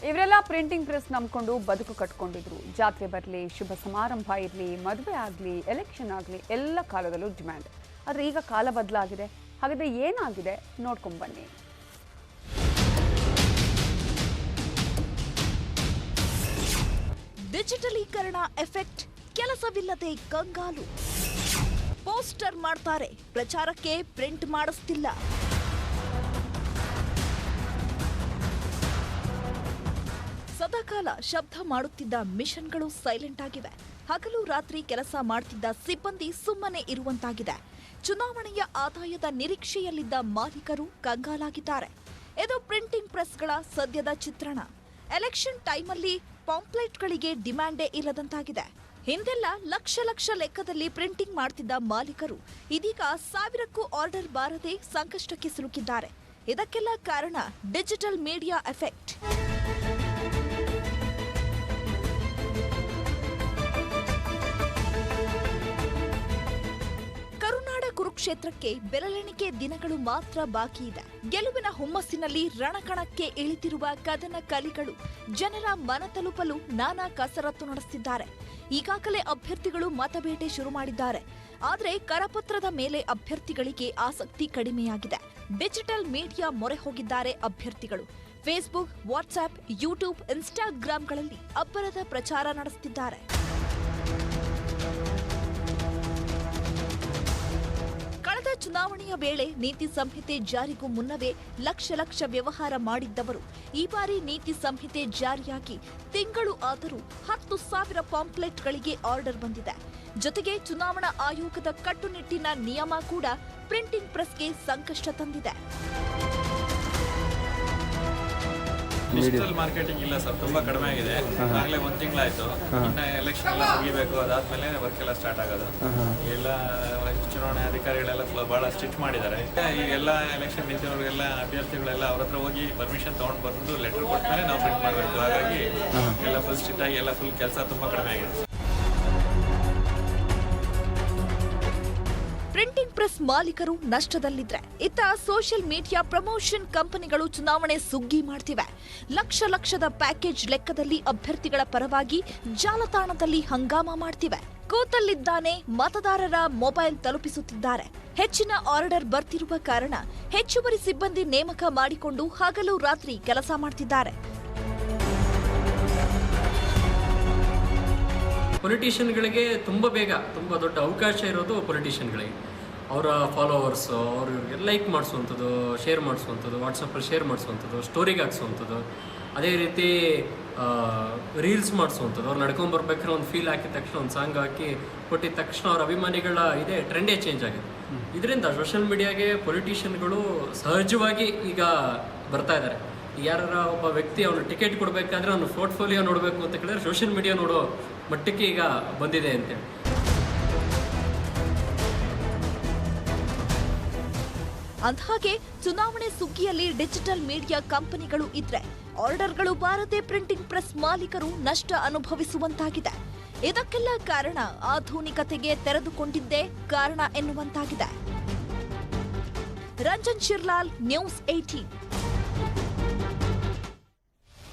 ಇವರೆಲ್ಲ printing press ನಂಬಿಕೊಂಡು ಬದುಕು ಕಟ್ಕೊಂಡಿದ್ರು. ಜಾತ್ರೆ ಬರಲಿ, ಶುಭ ಸಮಾರಂಭ ಇರಲಿ, ಮದುವೆ ಆಗಲಿ, ಎಲೆಕ್ಷನ್ ಆಗಲಿ, ಎಲ್ಲ ಕಾಲದಲ್ಲೂ ಡಿಮ್ಯಾಂಡ್. ಆದರೆ ಈಗ ಕಾಲ ಬದಲಾಗಿದೆ. ಹಾಗಾದರೆ ಏನಾಗಿದೆ ನೋಡ್ಕೊಂಡ್ಬನ್ನಿ. ಡಿಜಿಟಲೀಕರಣ ಎಫೆಕ್ಟ್, ಕೆಲಸವಿಲ್ಲದೆ ಕಂಗಾಲು. ಪೋಸ್ಟರ್ ಮಾಡ್ತಾರೆ, ಪ್ರಚಾರಕ್ಕೆ ಪ್ರಿಂಟ್ ಮಾಡಿಸ್ತಿಲ್ಲ. ಸದಾಕಾಲ ಶಬ್ದ ಮಾಡುತ್ತಿದ್ದ ಮಿಷನ್ಗಳು ಸೈಲೆಂಟ್ ಆಗಿವೆ. ಹಗಲು ರಾತ್ರಿ ಕೆಲಸ ಮಾಡ್ತಿದ್ದ ಸಿಬ್ಬಂದಿ ಸುಮ್ಮನೆ ಇರುವಂತಾಗಿದೆ. ಚುನಾವಣೆಯ ಆದಾಯದ ನಿರೀಕ್ಷೆಯಲ್ಲಿದ್ದ ಮಾಲೀಕರು ಕಂಗಾಲಾಗಿದ್ದಾರೆ. ಇದು ಪ್ರಿಂಟಿಂಗ್ ಪ್ರೆಸ್ಗಳ ಸದ್ಯದ ಚಿತ್ರಣ. ಎಲೆಕ್ಷನ್ ಟೈಮಲ್ಲಿ ಪಾಂಪ್ಲೆಟ್ಗಳಿಗೆ ಡಿಮ್ಯಾಂಡೇ ಇಲ್ಲದಂತಾಗಿದೆ. ಹಿಂದೆಲ್ಲ ಲಕ್ಷ ಲಕ್ಷ ಲೆಕ್ಕದಲ್ಲಿ ಪ್ರಿಂಟಿಂಗ್ ಮಾಡ್ತಿದ್ದ ಮಾಲೀಕರು ಇದೀಗ ಸಾವಿರಕ್ಕೂ ಆರ್ಡರ್ ಬಾರದೆ ಸಂಕಷ್ಟಕ್ಕೆ ಸಿಲುಕಿದ್ದಾರೆ. ಇದಕ್ಕೆಲ್ಲ ಕಾರಣ ಡಿಜಿಟಲ್ ಮೀಡಿಯಾ ಎಫೆಕ್ಟ್. ಕುರುಕ್ಷೇತ್ರಕ್ಕೆ ಬೆರಳೆಣಿಕೆ ದಿನಗಳು ಮಾತ್ರ ಬಾಕಿ ಇದೆ. ಗೆಲುವಿನ ಹುಮ್ಮಸ್ಸಿನಲ್ಲಿ ರಣಕಣಕ್ಕೆ ಇಳಿತಿರುವ ಕದನ ಕಲಿಗಳು ಜನರ ಮನ ತಲುಪಲು ನಾನಾ ಕಸರತ್ತು ನಡೆಸುತ್ತಿದ್ದಾರೆ. ಈಗಾಗಲೇ ಅಭ್ಯರ್ಥಿಗಳು ಮತಬೇಟೆ ಶುರು ಮಾಡಿದ್ದಾರೆ. ಆದರೆ ಕರಪತ್ರದ ಮೇಲೆ ಅಭ್ಯರ್ಥಿಗಳಿಗೆ ಆಸಕ್ತಿ ಕಡಿಮೆಯಾಗಿದೆ. ಡಿಜಿಟಲ್ ಮೀಡಿಯಾ ಮೊರೆ ಹೋಗಿದ್ದಾರೆ ಅಭ್ಯರ್ಥಿಗಳು. ಫೇಸ್ಬುಕ್, ವಾಟ್ಸ್ಆಪ್, ಯೂಟ್ಯೂಬ್, ಇನ್ಸ್ಟಾಗ್ರಾಂಗಳಲ್ಲಿ ಅಬ್ಬರದ ಪ್ರಚಾರ ನಡೆಸುತ್ತಿದ್ದಾರೆ. ಕಳೆದ ಚುನಾವಣೆಯ ವೇಳೆ ನೀತಿ ಸಂಹಿತೆ ಜಾರಿಗೂ ಮುನ್ನವೇ ಲಕ್ಷ ಲಕ್ಷ ವ್ಯವಹಾರ ಮಾಡಿದ್ದವರು ಈ ಬಾರಿ ನೀತಿ ಸಂಹಿತೆ ಜಾರಿಯಾಗಿ ತಿಂಗಳು ಆದರೂ 10,000 ಪಾಂಪ್ಲೆಟ್ಗಳಿಗೆ ಆರ್ಡರ್ ಬಂದಿದೆ. ಜೊತೆಗೆ ಚುನಾವಣಾ ಆಯೋಗದ ಕಟ್ಟುನಿಟ್ಟಿನ ನಿಯಮ ಕೂಡ ಪ್ರಿಂಟಿಂಗ್ ಪ್ರೆಸ್ಗೆ ಸಂಕಷ್ಟ ತಂದಿದೆ. ಡಿಜಿಟಲ್ ಮಾರ್ಕೆಟಿಂಗ್ ಇಲ್ಲ ಸರ್, ತುಂಬಾ ಕಡಿಮೆ ಆಗಿದೆ. ಆಗಲೇ 1 ತಿಂಗಳಾಯ್ತು. ಇನ್ನು ಎಲೆಕ್ಷನ್ ಎಲ್ಲ ಮುಗಿಬೇಕು, ಅದಾದ್ಮೇಲೆ ವರ್ಕ್ ಎಲ್ಲ ಸ್ಟಾರ್ಟ್ ಆಗೋದು. ಎಲ್ಲ ಚುನಾವಣೆ ಅಧಿಕಾರಿಗಳೆಲ್ಲ ಬಹಳ ಸ್ಟ್ರಿಕ್ಟ್ ಮಾಡಿದ್ದಾರೆ. ಈಗೆಲ್ಲ ಎಲೆಕ್ಷನ್ ನಿಂತಿರೋರಿಗೆಲ್ಲ ಅಭ್ಯರ್ಥಿಗಳೆಲ್ಲ ಅವ್ರ ಹತ್ರ ಹೋಗಿ ಪರ್ಮಿಷನ್ ತಗೊಂಡು ಬಂದು ಲೆಟರ್ ಕೊಟ್ಮೇಲೆ ನಾವು ಪ್ರಿಂಟ್ ಮಾಡಬೇಕು. ಹಾಗಾಗಿ ಎಲ್ಲ ಫುಲ್ ಸ್ಟ್ರಿಕ್ಟ್ ಆಗಿ ಎಲ್ಲ ಫುಲ್ ಕೆಲಸ ತುಂಬಾ ಕಡಿಮೆ ಆಗಿದೆ. ಪ್ರಿಂಟಿಂಗ್ ಪ್ರೆಸ್ ಮಾಲೀಕರು ನಷ್ಟದಲ್ಲಿದ್ರೆ, ಇತ್ತ ಸೋಷಿಯಲ್ ಮೀಡಿಯಾ ಪ್ರಮೋಷನ್ ಕಂಪನಿಗಳು ಚುನಾವಣೆ ಸುಗ್ಗಿ ಮಾಡ್ತಿವೆ. ಲಕ್ಷ ಲಕ್ಷದ ಪ್ಯಾಕೇಜ್ ಲೆಕ್ಕದಲ್ಲಿ ಅಭ್ಯರ್ಥಿಗಳ ಪರವಾಗಿ ಜಾಲತಾಣದಲ್ಲಿ ಹಂಗಾಮ ಮಾಡ್ತಿವೆ. ಕೂತಲ್ಲಿದ್ದಾನೆ ಮತದಾರರ ಮೊಬೈಲ್ ತಲುಪಿಸುತ್ತಿದ್ದಾರೆ. ಹೆಚ್ಚಿನ ಆರ್ಡರ್ ಬರ್ತಿರುವ ಕಾರಣ ಹೆಚ್ಚುವರಿ ಸಿಬ್ಬಂದಿ ನೇಮಕ ಮಾಡಿಕೊಂಡು ಹಗಲು ರಾತ್ರಿ ಕೆಲಸ ಮಾಡ್ತಿದ್ದಾರೆ. ಪೊಲಿಟಿಷಿಯನ್ಗಳಿಗೆ ತುಂಬ ದೊಡ್ಡ ಅವಕಾಶ ಇರೋದು ಪೊಲಿಟಿಷಿಯನ್ಗಳಿಗೆ. ಅವರ ಫಾಲೋವರ್ಸು ಅವ್ರಿಗೆ ಲೈಕ್ ಮಾಡಿಸುವಂಥದ್ದು, ಶೇರ್ ಮಾಡಿಸುವಂಥದ್ದು, ವಾಟ್ಸಪ್ಪಲ್ಲಿ ಶೇರ್ ಮಾಡಿಸುವಂಥದ್ದು, ಸ್ಟೋರಿಗೆ ಹಾಕ್ಸುವಂಥದ್ದು, ಅದೇ ರೀತಿ ರೀಲ್ಸ್ ಮಾಡಿಸುವಂಥದ್ದು. ಅವ್ರು ನಡ್ಕೊಂಬರ್ಬೇಕಾದ್ರೆ ಒಂದು ಫೀಲ್ ಹಾಕಿದ ತಕ್ಷಣ ಒಂದು ಸಾಂಗ್ ಹಾಕಿ ಕೊಟ್ಟಿದ ತಕ್ಷಣ ಅವ್ರ ಅಭಿಮಾನಿಗಳ ಟ್ರೆಂಡೇ ಚೇಂಜ್ ಆಗಿದೆ. ಇದರಿಂದ ಸೋಷಿಯಲ್ ಮೀಡಿಯಾಗೆ ಪೊಲಿಟಿಷಿಯನ್ಗಳು ಸಹಜವಾಗಿ ಈಗ ಬರ್ತಾ ಇದ್ದಾರೆ. ಯಾರ ಒಬ್ಬ ವ್ಯಕ್ತಿ ಅವನು ಟಿಕೆಟ್ ಕೊಡಬೇಕಾದ್ರೆ ಅವನು ಪೋರ್ಟ್ಫೋಲಿಯೋ ನೋಡಬೇಕು ಅಂತ ಕೇಳಿದ್ರೆ ಸೋಷಿಯಲ್ ಮೀಡಿಯಾ ನೋಡೋ ಮಟ್ಟಕ್ಕೆ ಈಗ ಬಂದಿದೆ ಅಂತೇಳಿ. ಅಂದಹಾಗೆ ಚುನಾವಣೆ ಸುಗ್ಗಿಯಲ್ಲಿ ಡಿಜಿಟಲ್ ಮೀಡಿಯಾ ಕಂಪನಿಗಳು ಇದ್ರೆ ಆರ್ಡರ್ಗಳು ಬಾರದೆ ಪ್ರಿಂಟಿಂಗ್ ಪ್ರೆಸ್ ಮಾಲೀಕರು ನಷ್ಟ ಅನುಭವಿಸುವಂತಾಗಿದೆ. ಇದಕ್ಕೆಲ್ಲ ಕಾರಣ ಆಧುನಿಕತೆಗೆ ತೆರೆದುಕೊಂಡಿದ್ದೇ ಕಾರಣ ಎನ್ನುವಂತಾಗಿದೆ. ರಂಜನ್ ಶಿರ್ಲಾಲ್, ನ್ಯೂಸ್ 18.